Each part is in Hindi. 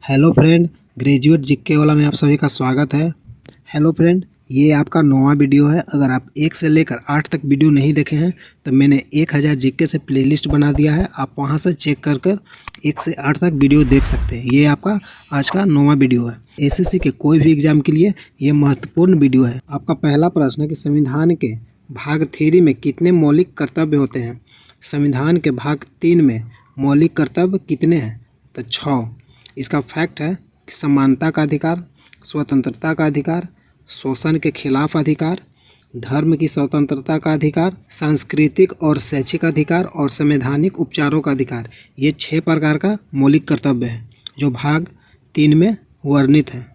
हेलो फ्रेंड, ग्रेजुएट जीके वाला में आप सभी का स्वागत है। हेलो फ्रेंड, ये आपका 9वां वीडियो है। अगर आप 1 से लेकर 8 तक वीडियो नहीं देखे हैं तो मैंने 1000 जीके से प्लेलिस्ट बना दिया है। आप वहां से चेक कर कर 1 से 8 तक वीडियो देख सकते हैं। ये आपका आज का 9वां वीडियो है। एसएससी के कोई भी एग्जाम के लिए ये महत्वपूर्ण वीडियो है। आपका पहला प्रश्न है कि संविधान के भाग 3 में कितने मौलिक कर्तव्य होते हैं। संविधान के भाग 3 में मौलिक कर्तव्य कितने हैं? तो 6। इसका फैक्ट है कि समानता का अधिकार, स्वतंत्रता का अधिकार, शोषण के खिलाफ अधिकार, धर्म की स्वतंत्रता का अधिकार, सांस्कृतिक और शैक्षिक अधिकार और संवैधानिक उपचारों का अधिकार। ये 6 प्रकार का मौलिक कर्तव्य है जो भाग 3 में वर्णित है।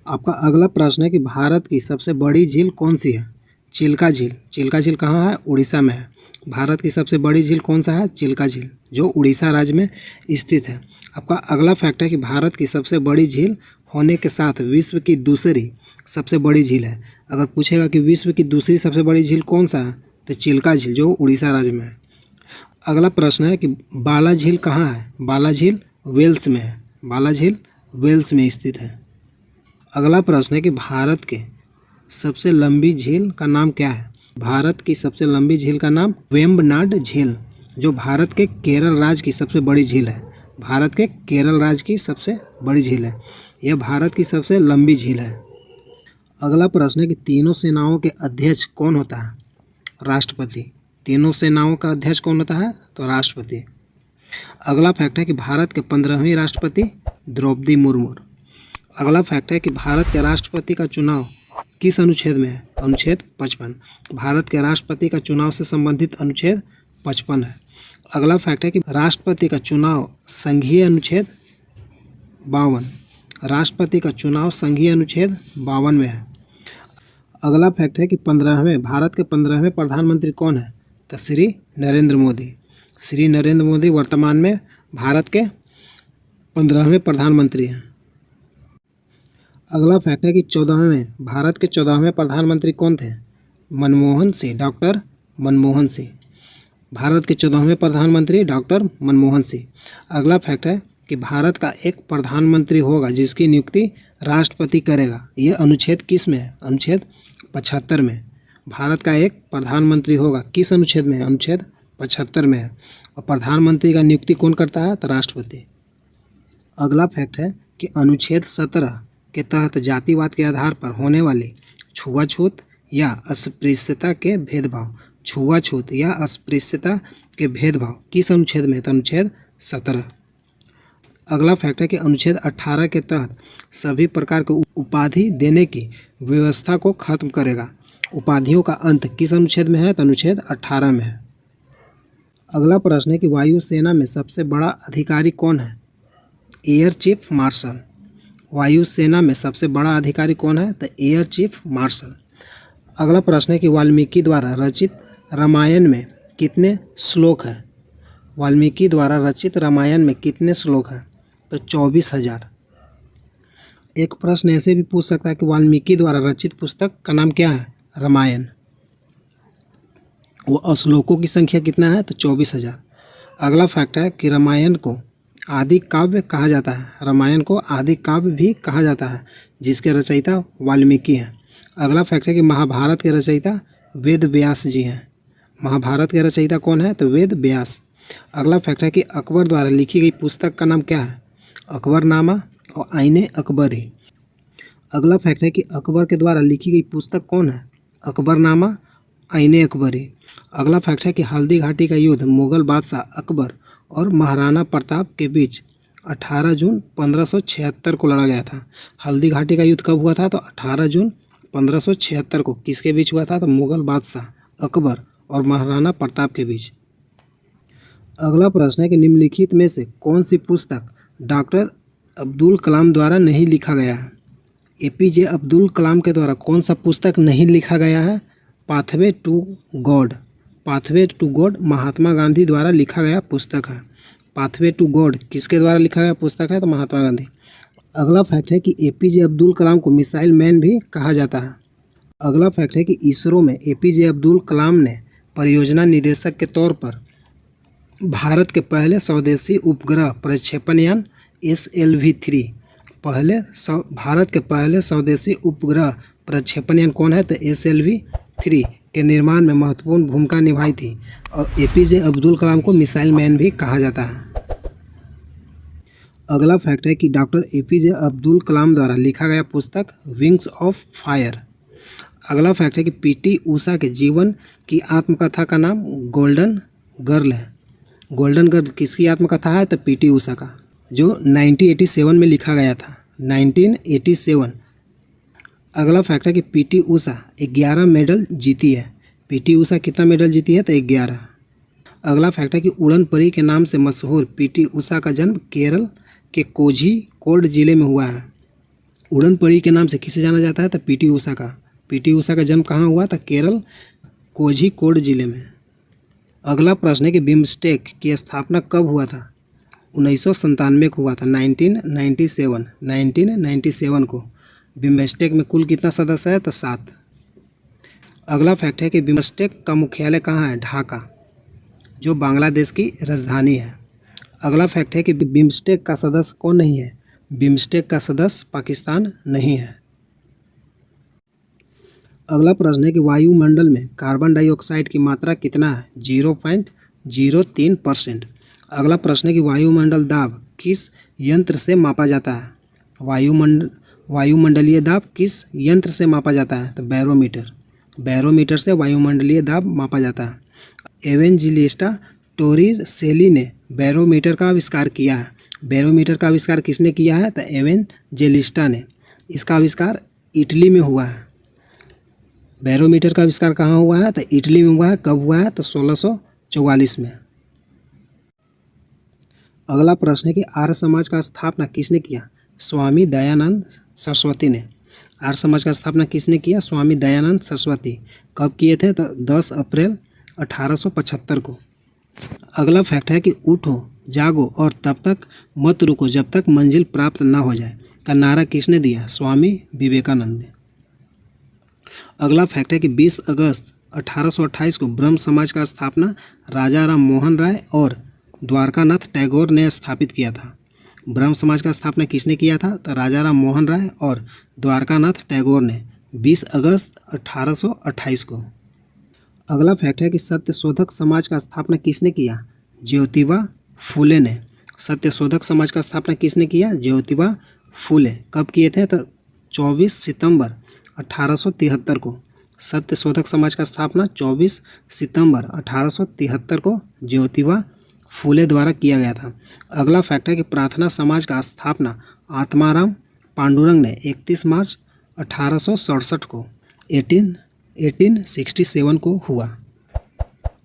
आपका अगला प्रश्न है कि भारत की सबसे बड़ी झील कौन सी है? चिल्का झील। चिल्का झील कहाँ है? उड़ीसा में है। भारत की सबसे बड़ी झील कौन सा है? चिल्का झील, जो उड़ीसा राज्य में स्थित है। आपका अगला फैक्ट है कि भारत की सबसे बड़ी झील होने के साथ विश्व की दूसरी सबसे बड़ी झील है। अगर पूछेगा कि विश्व की दूसरी सबसे बड़ी झील कौन सा है तो चिल्का झील, जो उड़ीसा राज्य में है। अगला प्रश्न है कि बाला झील कहाँ है? बाला झील वेल्स में है। बाला झील वेल्स में स्थित है। अगला प्रश्न है कि भारत के सबसे लंबी झील का नाम क्या है? भारत की सबसे लंबी झील का नाम वेम्बनाड झील, जो भारत के केरल राज्य की सबसे बड़ी झील है। भारत के केरल राज्य की सबसे बड़ी झील है। यह भारत की सबसे लंबी झील है। अगला प्रश्न है कि तीनों सेनाओं के अध्यक्ष कौन होता है? राष्ट्रपति। तीनों सेनाओं का अध्यक्ष कौन होता है? तो राष्ट्रपति। अगला फैक्ट है कि भारत के 15वीं राष्ट्रपति द्रौपदी मुर्मू। अगला फैक्ट है कि भारत के राष्ट्रपति का चुनाव किस अनुच्छेद में है? अनुच्छेद 55। भारत के राष्ट्रपति का चुनाव से संबंधित अनुच्छेद 55 है। अगला फैक्ट है कि राष्ट्रपति का चुनाव संघीय अनुच्छेद 52। राष्ट्रपति का चुनाव संघीय अनुच्छेद 52 में है। अगला फैक्ट है कि भारत के 15वें प्रधानमंत्री कौन है? तो श्री नरेंद्र मोदी। श्री नरेंद्र मोदी वर्तमान में भारत के 15वें प्रधानमंत्री हैं। अगला फैक्ट है कि भारत के 14वें प्रधानमंत्री कौन थे? मनमोहन सिंह, डॉक्टर मनमोहन सिंह। भारत के 14वें प्रधानमंत्री डॉक्टर मनमोहन सिंह। अगला फैक्ट है कि भारत का एक प्रधानमंत्री होगा जिसकी नियुक्ति राष्ट्रपति करेगा। यह अनुच्छेद किस में है? अनुच्छेद 75 में। भारत का एक प्रधानमंत्री होगा, किस अनुच्छेद में है? अनुच्छेद 75 में है। और प्रधानमंत्री का नियुक्ति कौन करता है? तो राष्ट्रपति। अगला फैक्ट है कि अनुच्छेद 17 के तहत जातिवाद के आधार पर होने वाली छुआछूत या अस्पृश्यता के भेदभाव, छुआछूत या अस्पृश्यता के भेदभाव किस अनुच्छेद में है? तो अनुच्छेद 17। अगला फैक्ट है कि अनुच्छेद 18 के तहत सभी प्रकार के उपाधि देने की व्यवस्था को खत्म करेगा। उपाधियों का अंत किस अनुच्छेद में है? तो अनुच्छेद 18 में है। अगला प्रश्न है कि वायुसेना में सबसे बड़ा अधिकारी कौन है? Air chief marshal. वायुसेना में सबसे बड़ा अधिकारी कौन है? तो एयर चीफ मार्शल। अगला प्रश्न है कि वाल्मीकि द्वारा रचित रामायण में कितने श्लोक हैं? वाल्मीकि द्वारा रचित रामायण में कितने श्लोक हैं? तो 24,000। एक प्रश्न ऐसे भी पूछ सकता है कि वाल्मीकि द्वारा रचित पुस्तक का नाम क्या है? रामायण। वो श्लोकों की संख्या कितना है? तो 24,000। अगला फैक्ट है कि रामायण को आदि काव्य कहा जाता है। रामायण को आदि काव्य भी कहा जाता है, जिसके रचयिता वाल्मीकि हैं। अगला फैक्ट है कि महाभारत के रचयिता वेद व्यास जी हैं। महाभारत के रचयिता कौन है? तो वेद व्यास। अगला फैक्ट है कि अकबर द्वारा लिखी गई पुस्तक का नाम क्या है? अकबरनामा और आईने अकबरी। अगला फैक्ट है कि अकबर के द्वारा लिखी गई पुस्तक कौन है? अकबरनामा, आईने अकबरी। अगला फैक्ट है कि हल्दी घाटी का युद्ध मुगल बादशाह अकबर और महाराणा प्रताप के बीच 18 जून 1576 को लड़ा गया था। हल्दी घाटी का युद्ध कब हुआ था? तो 18 जून 1576 को। किसके बीच हुआ था? तो मुगल बादशाह अकबर और महाराणा प्रताप के बीच। अगला प्रश्न है कि निम्नलिखित में से कौन सी पुस्तक डॉक्टर अब्दुल कलाम द्वारा नहीं लिखा गया है? एपीजे अब्दुल कलाम के द्वारा कौन सा पुस्तक नहीं लिखा गया है? Pathway to God. Pathway to God Mahatma Gandhi द्वारा लिखा गया पुस्तक है। पाथवे टू गॉड किसके द्वारा लिखा गया पुस्तक है? तो महात्मा गांधी। अगला फैक्ट है कि एपीजे अब्दुल कलाम को मिसाइल मैन भी कहा जाता है। अगला फैक्ट है कि इसरो में एपीजे अब्दुल कलाम ने परियोजना निदेशक के तौर पर भारत के पहले स्वदेशी उपग्रह प्रक्षेपण यान SLV-3 भारत के पहले स्वदेशी उपग्रह प्रक्षेपण यान कौन है? तो SLV-3 के निर्माण में महत्वपूर्ण भूमिका निभाई थी और APJ अब्दुल कलाम को मिसाइल मैन भी कहा जाता है। अगला फैक्ट है कि डॉक्टर APJ अब्दुल कलाम द्वारा लिखा गया पुस्तक विंग्स ऑफ फायर। अगला फैक्ट है कि PT उषा के जीवन की आत्मकथा का नाम गोल्डन गर्ल है। गोल्डन गर्ल किसकी आत्मकथा है? तो PT उषा का, जो 1987 में लिखा गया था, 1987। अगला फैक्ट है कि PT उषा 11 मेडल जीती है। PT उषा कितना मेडल जीती है? तो 11। अगला फैक्ट है कि उड़न परी के नाम से मशहूर PT उषा का जन्म केरल के कोझिकोड जिले में हुआ है। उड़न परी के नाम से किसे जाना जाता है? तो PT उषा का। PT उषा का जन्म कहाँ हुआ था? केरल कोझिकोड जिले में। अगला प्रश्न है कि बिम्स्टेक की स्थापना कब हुआ था? 1997 को हुआ था, 1997 को। बिम्स्टेक में कुल कितना सदस्य है? तो 7। अगला फैक्ट है कि बिम्स्टेक का मुख्यालय कहाँ है? ढाका, जो बांग्लादेश की राजधानी है। अगला फैक्ट है कि बिम्स्टेक का सदस्य कौन नहीं है? बिम्स्टेक का सदस्य पाकिस्तान नहीं है। अगला प्रश्न है कि वायुमंडल में कार्बन डाइऑक्साइड की मात्रा कितना है? 0.03%। अगला प्रश्न है कि वायुमंडल दाब किस यंत्र से मापा जाता है? वायुमंडलीय दाब किस यंत्र से मापा जाता है? तो बैरोमीटर से वायुमंडलीय दाब मापा जाता है। एवेंजेलिस्टा टोरिसेली ने बैरोमीटर का आविष्कार किया है। बैरोमीटर का आविष्कार किसने किया है? तो एवेंजेलिस्टा ने। इसका आविष्कार इटली में हुआ है। बैरोमीटर का आविष्कार कहाँ हुआ है? तो इटली में हुआ है। कब हुआ है? तो 1644 में। अगला प्रश्न है कि आर्य समाज का स्थापना किसने किया? स्वामी दयानंद सरस्वती ने। आर्य समाज का स्थापना किसने किया? स्वामी दयानंद सरस्वती। कब किए थे? तो 10 अप्रैल 1875 को। अगला फैक्ट है कि उठो जागो और तब तक मत रुको जब तक मंजिल प्राप्त ना हो जाए का नारा किसने दिया? स्वामी विवेकानंद ने। अगला फैक्ट है कि 20 अगस्त 1828 को ब्रह्म समाज का स्थापना राजा राम मोहन राय और द्वारकानाथ टैगोर ने स्थापित किया था। ब्रह्म समाज का स्थापना किसने किया था? तो राजा राम मोहन राय और द्वारकानाथ टैगोर ने 20 अगस्त 1828 को। अगला फैक्ट है कि सत्यशोधक समाज का स्थापना किसने किया? ज्योतिबा फूले ने। सत्यशोधक समाज का स्थापना किसने किया? ज्योतिबा फूले। कब किए थे? तो 24 सितंबर 1873 को। सत्यशोधक समाज का स्थापना 24 सितंबर 1873 को ज्योतिबा फूले द्वारा किया गया था। अगला फैक्ट है कि प्रार्थना समाज का स्थापना आत्माराम पांडुरंग ने 31 मार्च 1867 को 1867 को हुआ।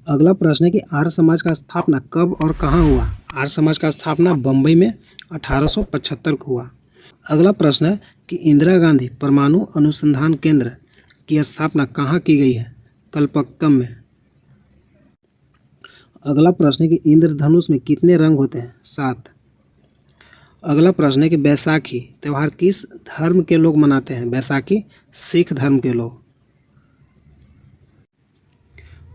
अगला प्रश्न है कि आर्य समाज का स्थापना कब और कहाँ हुआ? आर्य समाज का स्थापना बम्बई में 1875 को हुआ। अगला प्रश्न है कि इंदिरा गांधी परमाणु अनुसंधान केंद्र की स्थापना कहाँ की गई है? कलपक्कम में। अगला प्रश्न है कि इंद्रधनुष में कितने रंग होते हैं? 7। अगला प्रश्न है कि बैसाखी त्यौहार किस धर्म के लोग मनाते हैं? बैसाखी सिख धर्म के लोग।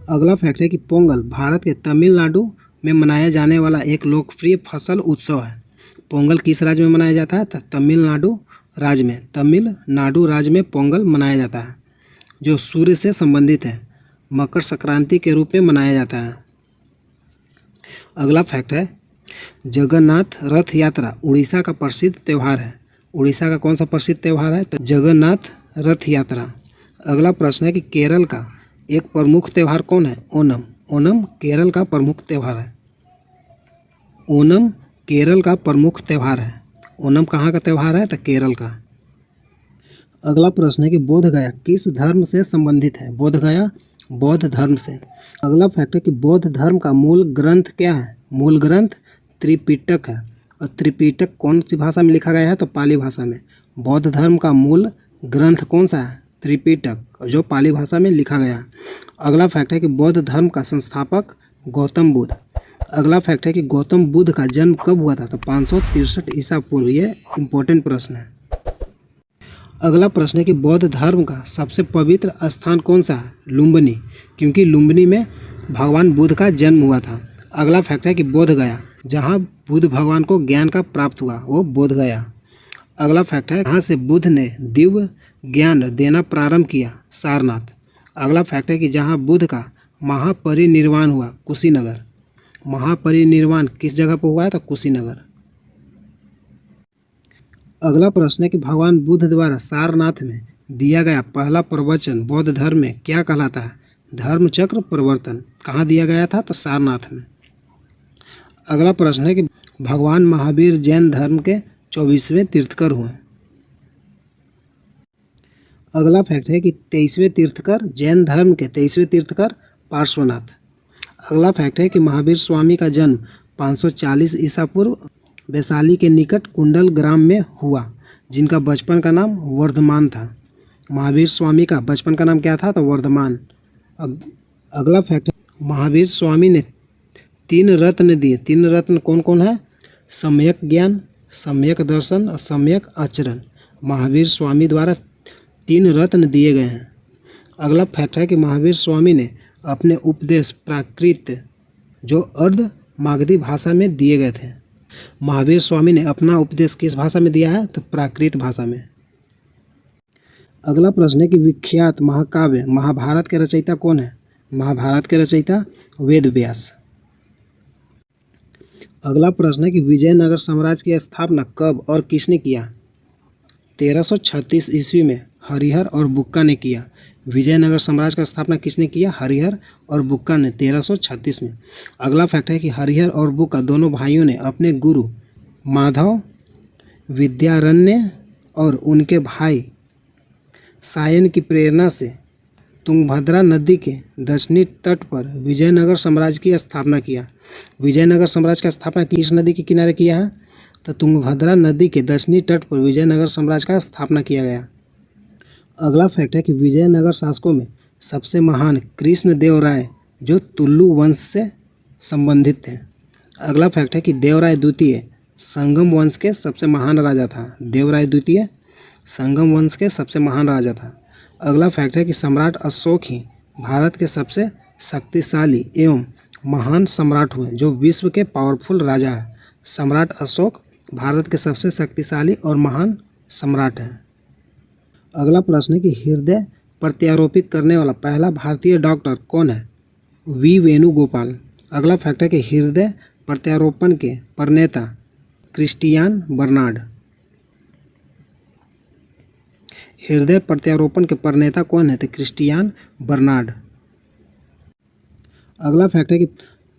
अगला फैक्ट है कि पोंगल भारत के तमिलनाडु में मनाया जाने वाला एक लोकप्रिय फसल उत्सव है। पोंगल किस राज्य में मनाया जाता है? तो तमिलनाडु राज्य में। तमिलनाडु राज्य में पोंगल मनाया जाता है, जो सूर्य से संबंधित है। मकर संक्रांति के रूप में मनाया जाता है। अगला फैक्ट है जगन्नाथ रथ यात्रा उड़ीसा का प्रसिद्ध त्यौहार है। उड़ीसा का कौन सा प्रसिद्ध त्यौहार है? तो जगन्नाथ रथ यात्रा। अगला प्रश्न है कि केरल का एक प्रमुख त्यौहार कौन है? ओणम। ओणम केरल का प्रमुख त्यौहार है। ओणम केरल का प्रमुख त्यौहार है। ओणम कहाँ का त्यौहार है? तो केरल का। अगला प्रश्न है कि बोध गया किस धर्म से संबंधित है? बोध गया बौद्ध धर्म से। अगला फैक्ट है कि बौद्ध धर्म का मूल ग्रंथ क्या है? मूल ग्रंथ त्रिपिटक है। और त्रिपिटक कौन सी भाषा में लिखा गया है? तो पाली भाषा में। बौद्ध धर्म का मूल ग्रंथ कौन सा है? त्रिपिटक, जो पाली भाषा में लिखा गया है। अगला फैक्ट है कि बौद्ध धर्म का संस्थापक गौतम बुद्ध। अगला फैक्ट है कि गौतम बुद्ध का जन्म कब हुआ था? तो 563 ईसा पूर्व। ये इंपॉर्टेंट प्रश्न है। अगला प्रश्न है कि बौद्ध धर्म का सबसे पवित्र स्थान कौन सा है? लुम्बिनी, क्योंकि लुम्बिनी में भगवान बुद्ध का जन्म हुआ था। अगला फैक्ट है कि बोध गया जहाँ बुद्ध भगवान को ज्ञान का प्राप्त हुआ? वो बोध गया। अगला फैक्ट है, कहाँ से बुद्ध ने दिव्य ज्ञान देना प्रारंभ किया? सारनाथ। अगला फैक्ट है कि जहाँ बुद्ध का महापरिनिर्वाण हुआ? कुशीनगर। महापरिनिर्वाण किस जगह पर हुआ है? तो कुशीनगर। अगला प्रश्न है कि भगवान बुद्ध द्वारा सारनाथ में दिया गया पहला प्रवचन बौद्ध धर्म में क्या कहलाता है? धर्म चक्र प्रवर्तन। कहाँ दिया गया था? तो सारनाथ में। अगला प्रश्न है कि भगवान महावीर जैन धर्म के 24वें तीर्थकर हुए। अगला फैक्ट है कि 23वें तीर्थकर जैन धर्म के 23वें तीर्थकर पार्श्वनाथ। अगला फैक्ट है कि महावीर स्वामी का जन्म 540 ईसा पूर्व वैशाली के निकट कुंडल ग्राम में हुआ, जिनका बचपन का नाम वर्धमान था। महावीर स्वामी का बचपन का नाम क्या था? तो वर्धमान। अगला फैक्ट है, महावीर स्वामी ने 3 रत्न दिए। 3 रत्न कौन कौन है? सम्यक ज्ञान, सम्यक दर्शन और सम्यक आचरण। महावीर स्वामी द्वारा 3 रत्न दिए गए हैं। अगला फैक्ट है कि महावीर स्वामी ने अपने उपदेश प्राकृत जो अर्ध मागधी भाषा में दिए गए थे। महावीर स्वामी ने अपना उपदेश किस भाषा में दिया है? तो प्राकृत भाषा में। अगला प्रश्न है कि विख्यात महाकाव्य महाभारत के रचयिता कौन है? महाभारत के रचयिता वेद व्यास। अगला प्रश्न है कि विजयनगर साम्राज्य की स्थापना कब और किसने किया? 1336 ईस्वी में हरिहर और बुक्का ने किया। विजयनगर साम्राज्य का स्थापना किसने किया? हरिहर और बुक्का ने 1336 में। अगला फैक्ट है कि हरिहर और बुक्का दोनों भाइयों ने अपने गुरु माधव विद्यारण्य और उनके भाई सायन की प्रेरणा से तुंगभद्रा नदी के दक्षिणी तट पर विजयनगर साम्राज्य की स्थापना किया। विजयनगर साम्राज्य का स्थापना किस नदी के किनारे किया है? तो तुंगभद्रा नदी के दक्षिणी तट पर विजयनगर साम्राज्य का स्थापना किया गया। अगला फैक्ट है कि विजयनगर शासकों में सबसे महान कृष्णदेवराय जो तुलु वंश से संबंधित थे। अगला फैक्ट है कि देवराय द्वितीय संगम वंश के सबसे महान राजा था। देवराय द्वितीय संगम वंश के सबसे महान राजा था। अगला फैक्ट है कि सम्राट अशोक ही भारत के सबसे शक्तिशाली एवं महान सम्राट हुए, जो विश्व के पावरफुल राजा है। सम्राट अशोक भारत के सबसे शक्तिशाली और महान सम्राट हैं। अगला प्रश्न है कि हृदय प्रत्यारोपित करने वाला पहला भारतीय डॉक्टर कौन है? वी वेणुगोपाल। अगला फैक्ट है कि हृदय प्रत्यारोपण के प्रणेता क्रिस्टियान बर्नार्ड। हृदय प्रत्यारोपण के प्रणेता कौन है? तो क्रिस्टियान बर्नार्ड। अगला फैक्ट है कि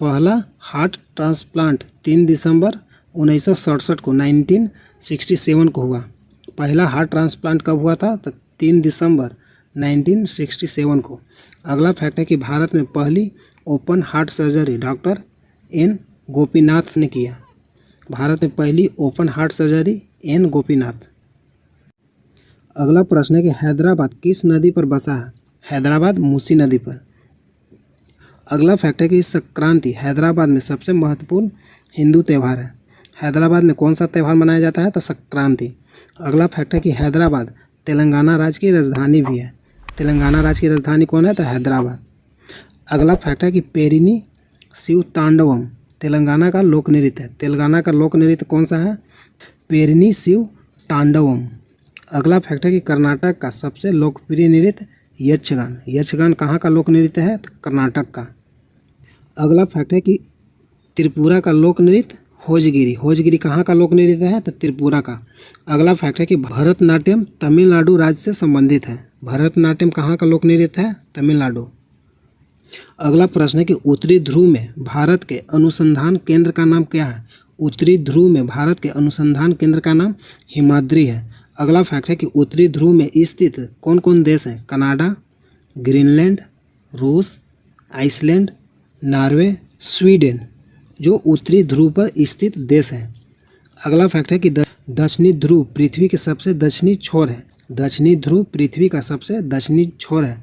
पहला हार्ट ट्रांसप्लांट 3 दिसंबर 1967 को 1967 को हुआ। पहला हार्ट ट्रांसप्लांट कब हुआ था? तो 3 दिसंबर 1967 को। अगला फैक्ट है कि भारत में पहली open heart surgery doctor N Gopinath ने किया। भारत में पहली open heart surgery N Gopinath. अगला प्रश्न है कि हैदराबाद किस नदी पर बसा है? हैदराबाद मूसी नदी पर। अगला फैक्ट है कि संक्रांति हैदराबाद में सबसे महत्वपूर्ण हिंदू त्यौहार है। हैदराबाद में कौन सा त्यौहार मनाया जाता है? तो संक्रांति। अगला फैक्ट है कि हैदराबाद तेलंगाना राज्य की राजधानी भी है। तेलंगाना राज्य की राजधानी कौन है? तो हैदराबाद। अगला फैक्ट है कि पेरिनी शिव तांडवम तेलंगाना का लोक नृत्य है। तेलंगाना का लोक नृत्य कौन सा है? पेरिनी शिव तांडवम। अगला फैक्ट है कि कर्नाटक का सबसे लोकप्रिय नृत्य यक्षगान। यक्षगान कहाँ का लोक नृत्य है? तो कर्नाटक का। अगला फैक्ट है कि त्रिपुरा का लोक नृत्य होजगिरी। होजगिरी कहाँ का लोक नृत्य है? तो त्रिपुरा का। अगला फैक्ट है कि भरतनाट्यम तमिलनाडु राज्य से संबंधित है। भरतनाट्यम कहाँ का लोक नृत्य है? तमिलनाडु। अगला प्रश्न है कि उत्तरी ध्रुव में भारत के अनुसंधान केंद्र का नाम क्या है? उत्तरी ध्रुव में भारत के अनुसंधान केंद्र का नाम हिमाद्री है। अगला फैक्ट है कि उत्तरी ध्रुव में स्थित कौन कौन देश हैं? कनाडा, ग्रीनलैंड, रूस, आइसलैंड, नॉर्वे, स्वीडन, जो उत्तरी ध्रुव पर स्थित देश हैं। अगला फैक्ट है कि दक्षिणी ध्रुव पृथ्वी के सबसे दक्षिणी छोर है। दक्षिणी ध्रुव पृथ्वी का सबसे दक्षिणी छोर है,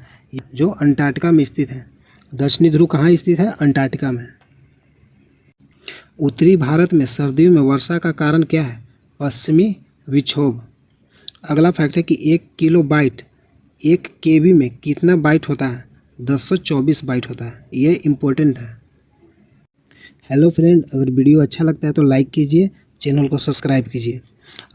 जो अंटार्कटिका में स्थित है। दक्षिणी ध्रुव कहाँ स्थित है? अंटार्कटिका में। उत्तरी भारत में सर्दियों में वर्षा का कारण क्या है? पश्चिमी विक्षोभ। अगला फैक्ट है कि 1 किलो बाइट 1 KB में कितना बाइट होता है? 1024 बाइट होता है। ये इम्पोर्टेंट है। हेलो फ्रेंड, अगर वीडियो अच्छा लगता है तो लाइक कीजिए, चैनल को सब्सक्राइब कीजिए।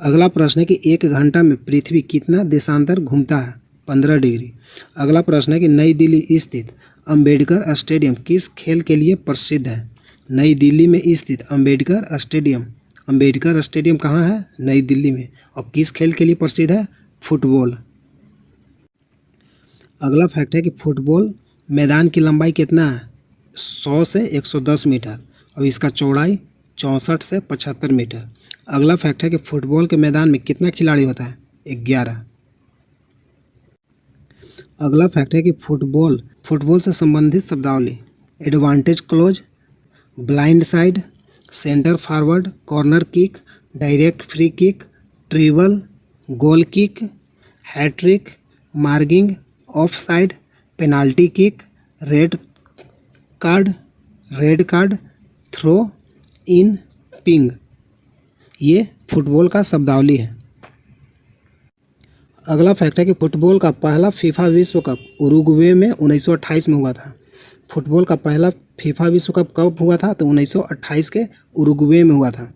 अगला प्रश्न है कि 1 घंटा में पृथ्वी कितना देशांतर घूमता है? 15 डिग्री। अगला प्रश्न है कि नई दिल्ली स्थित अंबेडकर स्टेडियम किस खेल के लिए प्रसिद्ध है? नई दिल्ली में स्थित अंबेडकर स्टेडियम कहाँ है? नई दिल्ली में। और किस खेल के लिए प्रसिद्ध है? फुटबॉल। अगला फैक्ट है कि फुटबॉल मैदान की लंबाई कितना है? 100 से 110 मीटर और इसका चौड़ाई 64 से 75 मीटर। अगला फैक्ट है कि फुटबॉल के मैदान में कितना खिलाड़ी होता है? 11। अगला फैक्ट है कि फुटबॉल से संबंधित शब्दावली: advantage close, blind side, centre forward, corner kick, direct free kick, dribble, goal kick, hat trick, marking, off side, penalty kick, red card, throw in, ping. ये फुटबॉल का शब्दावली है। अगला फैक्ट है कि फुटबॉल का पहला फीफा विश्व कप उरुग्वे में 1928 में हुआ था। फुटबॉल का पहला फीफा विश्व कप कब हुआ था? तो 1928 के उरुग्वे में हुआ था।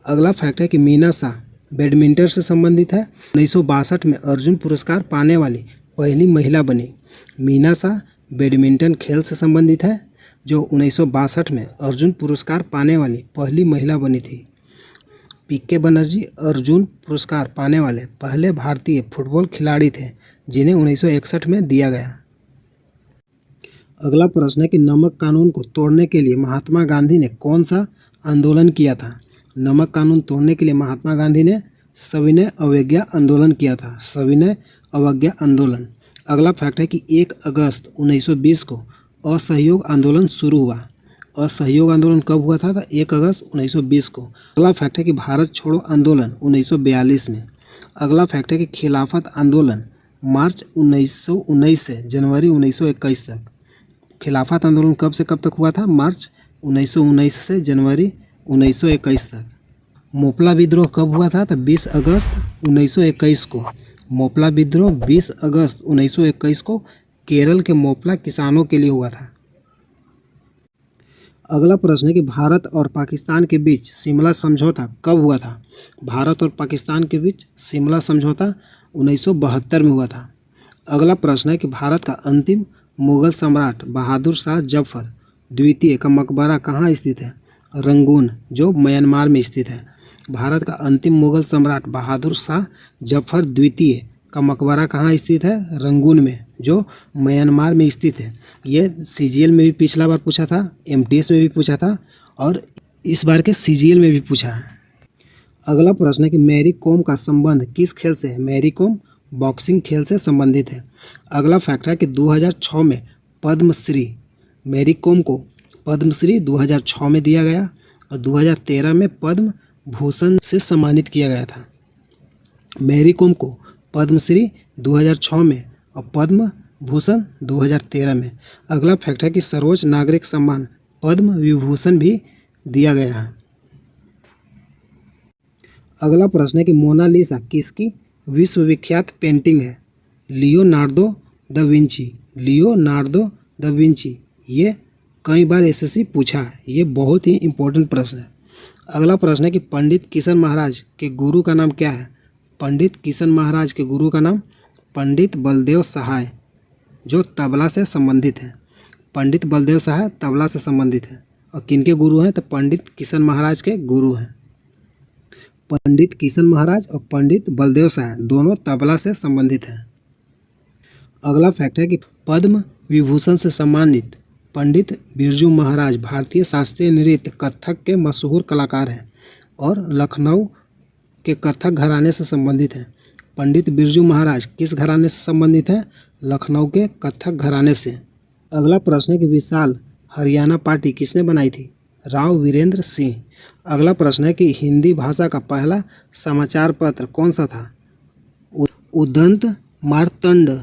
अगला फैक्ट है कि मीना शाह बैडमिंटन से संबंधित है। 1962 में अर्जुन पुरस्कार पाने वाली पहली महिला बनी। मीना शाह बैडमिंटन खेल से संबंधित है, जो 1962 में अर्जुन पुरस्कार पाने वाली पहली महिला बनी थी। पीके बनर्जी अर्जुन पुरस्कार पाने वाले पहले भारतीय फुटबॉल खिलाड़ी थे, जिन्हें 1961 में दिया गया। अगला प्रश्न है कि नमक कानून को तोड़ने के लिए महात्मा गांधी ने कौन सा आंदोलन किया था? नमक कानून तोड़ने के लिए महात्मा गांधी ने सविनय अवज्ञा आंदोलन किया था। सविनय अवज्ञा आंदोलन। अगला फैक्ट है कि 1 अगस्त 1920 को असहयोग आंदोलन शुरू हुआ। असहयोग आंदोलन कब हुआ था? 1 अगस्त 1920 को। अगला फैक्ट है कि भारत छोड़ो आंदोलन 1942 में। अगला फैक्ट है कि खिलाफत आंदोलन मार्च 1919 से जनवरी 1921 तक। खिलाफत आंदोलन कब से कब तक हुआ था? मार्च 1919 से जनवरी 1921 तक। मोपला विद्रोह कब हुआ था? तो 20 अगस्त 1921 को। मोपला विद्रोह 20 अगस्त 1921 को केरल के मोपला किसानों के लिए हुआ था। अगला प्रश्न है कि भारत और पाकिस्तान के बीच शिमला समझौता कब हुआ था? भारत और पाकिस्तान के बीच शिमला समझौता 1972 में हुआ था। अगला प्रश्न है कि भारत का अंतिम मुगल सम्राट बहादुर शाह जफर द्वितीय का मकबरा कहाँ स्थित है? रंगून, जो म्यांमार में स्थित है। भारत का अंतिम मुगल सम्राट बहादुर शाह जफर द्वितीय का मकबरा कहाँ स्थित है? रंगून में, जो म्यांमार में स्थित है। ये सीजीएल में भी पिछला बार पूछा था, एमटीएस में भी पूछा था और इस बार के सीजीएल में भी पूछा है। अगला प्रश्न है कि मैरी कॉम का संबंध किस खेल से है? मैरी कॉम बॉक्सिंग खेल से संबंधित है। अगला फैक्ट है कि 2006 में पद्मश्री, मैरी कॉम को पद्मश्री 2006 में दिया गया और 2013 में पद्म भूषण से सम्मानित किया गया था। मैरी कॉम को पद्मश्री 2006 में और पद्म भूषण 2013 में। अगला फैक्ट है कि सर्वोच्च नागरिक सम्मान पद्म विभूषण भी दिया गया है। अगला प्रश्न है कि मोनालिसा किसकी विश्वविख्यात पेंटिंग है? Leonardo da Vinci. Leonardo da Vinci. ये कई बार एसएससी पूछा है, ये बहुत ही इम्पोर्टेंट प्रश्न है। अगला प्रश्न है कि पंडित किशन महाराज के गुरु का नाम क्या है? पंडित किशन महाराज के गुरु का नाम पंडित बलदेव सहाय, जो तबला से संबंधित है। पंडित बलदेव सहाय तबला से संबंधित है। और किनके गुरु हैं? तो पंडित किशन महाराज के गुरु हैं। पंडित किशन महाराज और पंडित बलदेव सहाय दोनों तबला से संबंधित हैं। अगला फैक्ट है कि पद्म विभूषण से सम्मानित पंडित बिरजू महाराज भारतीय शास्त्रीय नृत्य कथक के मशहूर कलाकार हैं और लखनऊ के कथक घराने से संबंधित हैं। पंडित बिरजू महाराज किस घराने से संबंधित हैं? लखनऊ के कथक घराने से। अगला प्रश्न है कि विशाल हरियाणा पार्टी किसने बनाई थी? राव वीरेंद्र सिंह। अगला प्रश्न है कि हिंदी भाषा का पहला समाचार पत्र कौन सा था? उदंत मार्तंड।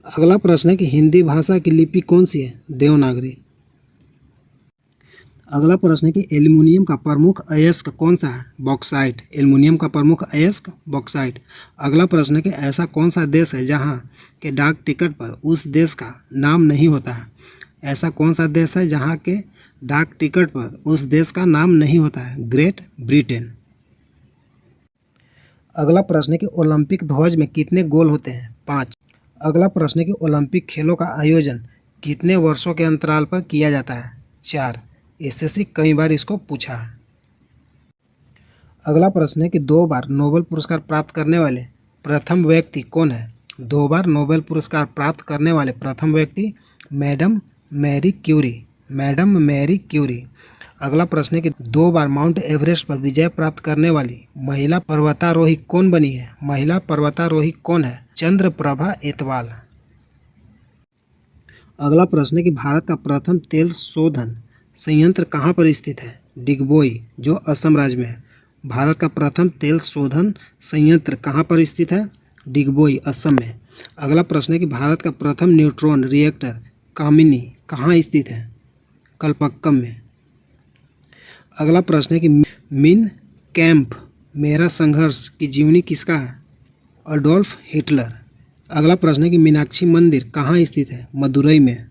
अगला प्रश्न है कि हिंदी भाषा की लिपि कौन सी है? देवनागरी। अगला प्रश्न है कि एल्युमिनियम का प्रमुख अयस्क कौन सा है? बॉक्साइट। एल्युमिनियम का प्रमुख अयस्क बॉक्साइट। अगला प्रश्न है कि ऐसा कौन सा देश है जहां के डाक टिकट पर उस देश का नाम नहीं होता है? ऐसा कौन सा देश है जहां के डाक टिकट पर उस देश का नाम नहीं होता है? Great Britain. अगला प्रश्न है कि ओलंपिक ध्वज में कितने गोल होते हैं? 5। अगला प्रश्न है कि ओलंपिक खेलों का आयोजन कितने वर्षों के अंतराल पर किया जाता है? 4। एसएससी कई बार इसको पूछा है। अगला प्रश्न है कि 2 बार नोबेल पुरस्कार प्राप्त करने वाले प्रथम व्यक्ति कौन है? 2 बार नोबेल पुरस्कार प्राप्त करने वाले प्रथम व्यक्ति madam Marie Curie. Madam Marie Curie. अगला प्रश्न है कि 2 बार माउंट एवरेस्ट पर विजय प्राप्त करने वाली महिला पर्वतारोही कौन बनी है? महिला पर्वतारोही कौन है? चंद्रप्रभा एतवाल। अगला प्रश्न है कि भारत का प्रथम तेल शोधन संयंत्र कहाँ पर स्थित है? डिगबोई, जो असम राज्य में है। भारत का प्रथम तेल शोधन संयंत्र कहाँ पर स्थित है? डिगबोई, असम में। अगला प्रश्न है कि भारत का प्रथम न्यूट्रॉन रिएक्टर कामिनी कहाँ स्थित है? कलपक्कम में। अगला प्रश्न है कि मिन कैंप मेरा संघर्ष की जीवनी किसका है? Adolf Hitler. अगला प्रश्न है कि मीनाक्षी मंदिर कहाँ स्थित है? मदुरई में।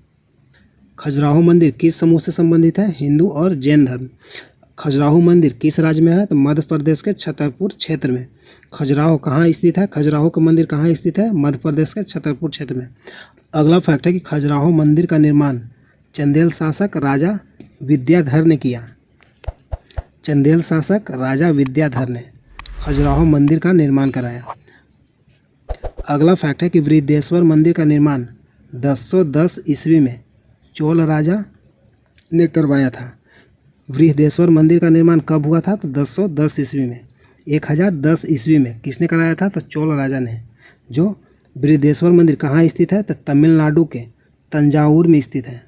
खजुराहो मंदिर किस समूह से संबंधित है? हिंदू और जैन धर्म। खजुराहो मंदिर किस राज्य में है? तो मध्य प्रदेश के छतरपुर क्षेत्र में। खजुराहो कहाँ स्थित है? खजुराहो का मंदिर कहाँ स्थित है? मध्य प्रदेश के छतरपुर क्षेत्र में। अगला फैक्ट है कि खजुराहो मंदिर का निर्माण चंदेल शासक राजा विद्याधर ने किया। चंदेल शासक राजा विद्याधर ने खजुराहो मंदिर का निर्माण कराया। अगला फैक्ट है कि बृहदेश्वर मंदिर का निर्माण 1010 ईस्वी में चोल राजा ने करवाया था। बृहदेश्वर मंदिर का निर्माण कब हुआ था? तो 1010 ईस्वी में। 1010 ईस्वी में किसने कराया था? तो चोल राजा ने। जो बृहदेश्वर मंदिर कहाँ स्थित है? तो तमिलनाडु के तंजावुर में स्थित है।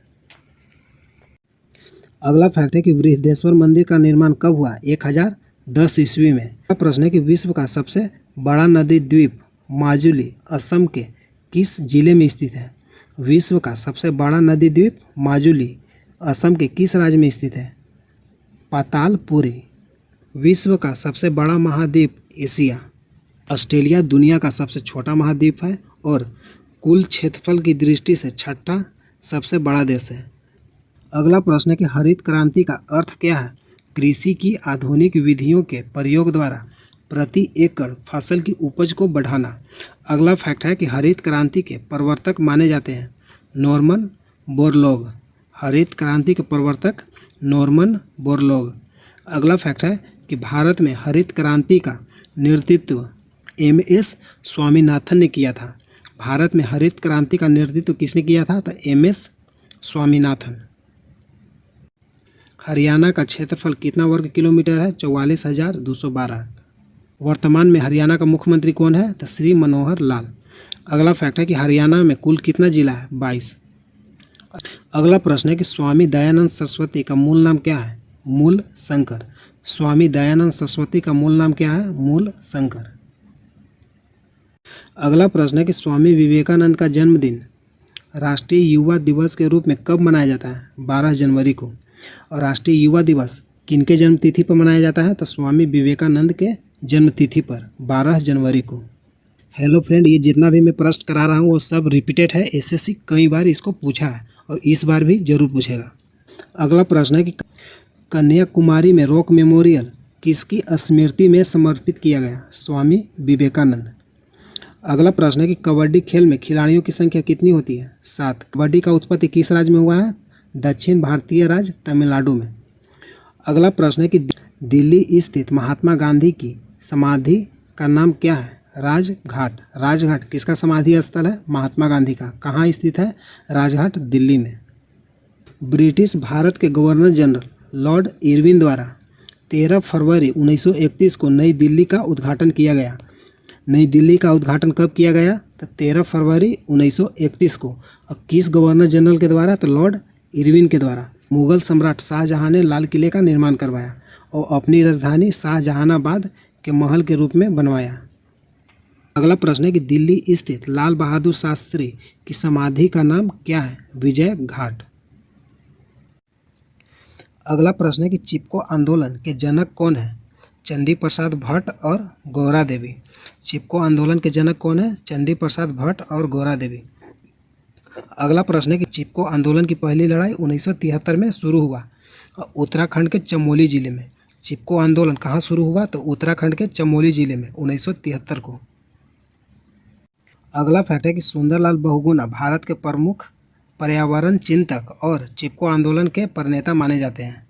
अगला फैक्ट है कि बृहदेश्वर मंदिर का निर्माण कब हुआ? 1010 ईस्वी में। अगला प्रश्न है कि विश्व का सबसे बड़ा नदी द्वीप माजुली असम के किस जिले में स्थित है? विश्व का सबसे बड़ा नदी द्वीप माजुली असम के किस राज्य में स्थित है? पातालपुरी। विश्व का सबसे बड़ा महाद्वीप एशिया। ऑस्ट्रेलिया दुनिया का सबसे छोटा महाद्वीप है और कुल क्षेत्रफल की दृष्टि से छठा सबसे बड़ा देश है। अगला प्रश्न है कि हरित क्रांति का अर्थ क्या है? कृषि की आधुनिक विधियों के प्रयोग द्वारा प्रति एकड़ फसल की उपज को बढ़ाना। अगला फैक्ट है कि हरित क्रांति के प्रवर्तक माने जाते हैं नॉर्मन बोरलॉग। हरित क्रांति के प्रवर्तक नॉर्मन बोरलॉग। अगला फैक्ट है कि भारत में हरित क्रांति का नेतृत्व एमएस स्वामीनाथन ने किया था। भारत में हरित क्रांति का नेतृत्व किसने किया था? तो एमएस स्वामीनाथन। हरियाणा का क्षेत्रफल कितना वर्ग किलोमीटर है? 44,212। वर्तमान में हरियाणा का मुख्यमंत्री कौन है? तो श्री मनोहर लाल। अगला फैक्ट है कि हरियाणा में कुल कितना जिला है? 22। अगला प्रश्न है कि स्वामी दयानंद सरस्वती का मूल नाम क्या है? मूल शंकर। स्वामी दयानंद सरस्वती का मूल नाम क्या है? मूल शंकर। अगला प्रश्न है कि स्वामी विवेकानंद का जन्मदिन राष्ट्रीय युवा दिवस के रूप में कब मनाया जाता है? 12 जनवरी को। और राष्ट्रीय युवा दिवस किनके जन्मतिथि पर मनाया जाता है? तो स्वामी विवेकानंद के जन्मतिथि पर 12 जनवरी को। हेलो फ्रेंड, ये जितना भी मैं प्रश्न करा रहा हूँ वो सब रिपीटेड है। एसएससी कई बार इसको पूछा है और इस बार भी जरूर पूछेगा। अगला प्रश्न है कि कन्याकुमारी में रॉक मेमोरियल किसकी स्मृति में समर्पित किया गया? स्वामी विवेकानंद। अगला प्रश्न है कि कबड्डी खेल में खिलाड़ियों की संख्या कितनी होती है? 7। कबड्डी का उत्पत्ति किस राज्य में हुआ है? दक्षिण भारतीय राज्य तमिलनाडु में। अगला प्रश्न है कि दिल्ली स्थित महात्मा गांधी की समाधि का नाम क्या है? राजघाट। राजघाट किसका समाधि स्थल है? महात्मा गांधी का। कहाँ स्थित है? राजघाट, दिल्ली में। ब्रिटिश भारत के गवर्नर जनरल लॉर्ड इरविन द्वारा 13 फरवरी 1931 को नई दिल्ली का उद्घाटन किया गया। नई दिल्ली का उद्घाटन कब किया गया? तो 13 फरवरी 1931 को। और किस गवर्नर जनरल के द्वारा? तो लॉर्ड इरविन के द्वारा। मुगल सम्राट शाहजहां ने लाल किले का निर्माण करवाया और अपनी राजधानी शाहजहानाबाद के महल के रूप में बनवाया। अगला प्रश्न है कि दिल्ली स्थित लाल बहादुर शास्त्री की समाधि का नाम क्या है? विजय घाट। अगला प्रश्न है कि चिपको आंदोलन के जनक कौन है? चंडी प्रसाद भट्ट और गौरा देवी। चिपको आंदोलन के जनक कौन है? चंडी प्रसाद भट्ट और गौरा देवी। अगला प्रश्न है कि चिपको आंदोलन की पहली लड़ाई 1973 में शुरू हुआ। और उत्तराखंड के चमोली जिले में। चिपको आंदोलन कहाँ शुरू हुआ? तो उत्तराखंड के चमोली जिले में 1973 को। अगला फैक्ट है कि सुंदरलाल बहुगुणा भारत के प्रमुख पर्यावरण चिंतक और चिपको आंदोलन के प्रणेता माने जाते हैं।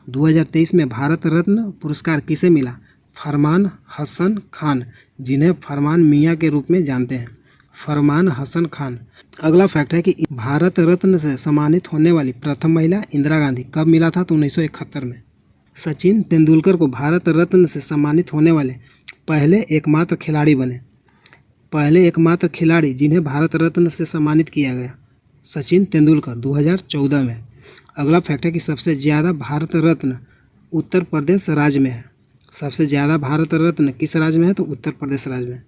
2023 में भारत रत्न पुरस्कार किसे मिला? फरमान हसन खान, जिन्हें फरमान मियाँ के रूप में जानते हैं, फरमान हसन खान। अगला फैक्ट है कि भारत रत्न से सम्मानित होने वाली प्रथम महिला इंदिरा गांधी कब मिला था? तो 1971 में। सचिन तेंदुलकर को भारत रत्न से सम्मानित होने वाले पहले एकमात्र खिलाड़ी बने, पहले एकमात्र खिलाड़ी जिन्हें भारत रत्न से सम्मानित किया गया, सचिन तेंदुलकर, 2014 में। अगला फैक्ट है कि सबसे ज़्यादा भारत रत्न उत्तर प्रदेश राज्य में है। सबसे ज़्यादा भारत रत्न किस राज्य में है? तो उत्तर प्रदेश राज्य में।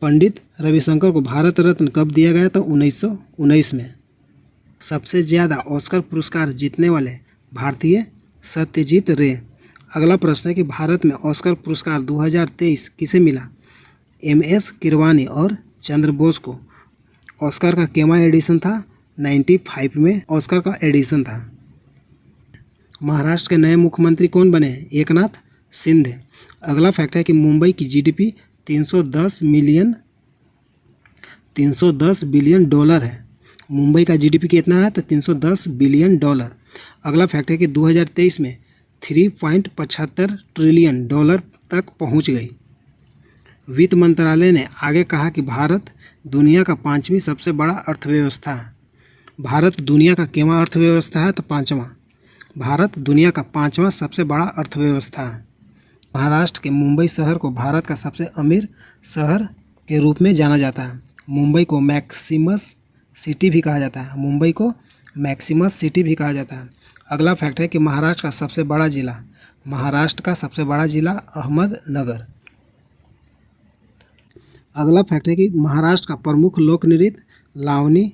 पंडित रविशंकर को भारत रत्न कब दिया गया? तो 1919 में। सबसे ज़्यादा ऑस्कर पुरस्कार जीतने वाले भारतीय, सत्यजीत रे। अगला प्रश्न है कि भारत में ऑस्कर पुरस्कार 2023 किसे मिला? MS किरवानी और चंद्र बोस को। ऑस्कर का केवा एडिशन था? 95 में ऑस्कर का एडिशन था। महाराष्ट्र के नए मुख्यमंत्री कौन बने? एकनाथ शिंदे। अगला फैक्ट है कि मुंबई की GDP 310 बिलियन डॉलर है। मुंबई का GDP कितना है? तो 310 बिलियन डॉलर। अगला फैक्ट है कि 2023 में 3.75 ट्रिलियन डॉलर तक पहुंच गई। वित्त मंत्रालय ने आगे कहा कि भारत दुनिया का 5वीं सबसे बड़ा अर्थव्यवस्था है। भारत दुनिया का केवा अर्थव्यवस्था है? तो 5वां। भारत दुनिया का 5वां सबसे बड़ा अर्थव्यवस्था है। महाराष्ट्र के मुंबई शहर को भारत का सबसे अमीर शहर के रूप में जाना जाता है। मुंबई को मैक्सिमस सिटी भी कहा जाता है। मुंबई को मैक्सिमस सिटी भी कहा जाता है। अगला फैक्ट है कि महाराष्ट्र का सबसे बड़ा जिला, महाराष्ट्र का सबसे बड़ा जिला अहमदनगर। अगला फैक्ट है कि महाराष्ट्र का प्रमुख लोक नृत्य लावनी,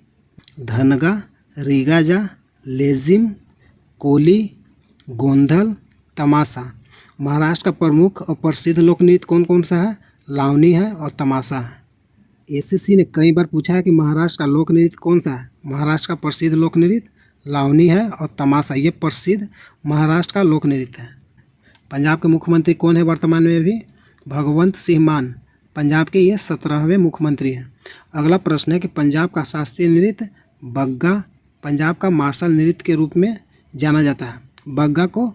धनगा, रिगाजा, लेजिम, कोली, गोंधल, तमाशा। महाराष्ट्र का प्रमुख और प्रसिद्ध लोक नृत्य कौन कौन सा है? लावनी है और तमाशा है। SSC ने कई बार पूछा है कि महाराष्ट्र का लोक नृत्य कौन सा है? महाराष्ट्र का प्रसिद्ध लोक नृत्य लावनी है और तमाशा, ये प्रसिद्ध महाराष्ट्र का लोक नृत्य है। पंजाब के मुख्यमंत्री कौन है वर्तमान में भी? भगवंत सिंह मान, पंजाब के ये 17वें मुख्यमंत्री हैं। अगला प्रश्न है कि पंजाब का शास्त्रीय नृत्य बग्गा पंजाब का मार्शल नृत्य के रूप में जाना जाता है। बग्गा को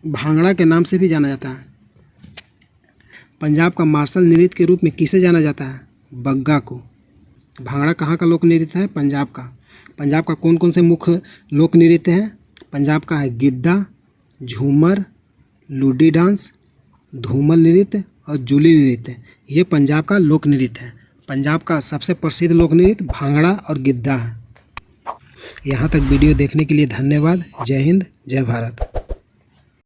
भांगड़ा के नाम से भी जाना जाता है। पंजाब का मार्शल नृत्य के रूप में किसे जाना जाता है? बग्गा को। भांगड़ा कहाँ का लोक नृत्य है? पंजाब का। पंजाब का कौन कौन से मुख्य लोक नृत्य हैं? पंजाब का है गिद्धा, झूमर, लूडी डांस, धूमल नृत्य और जूली नृत्य। ये पंजाब का लोक नृत्य है। पंजाब का सबसे प्रसिद्ध लोक नृत्य भांगड़ा और गिद्धा है। यहाँ तक वीडियो देखने के लिए धन्यवाद। जय हिंद, जय भारत।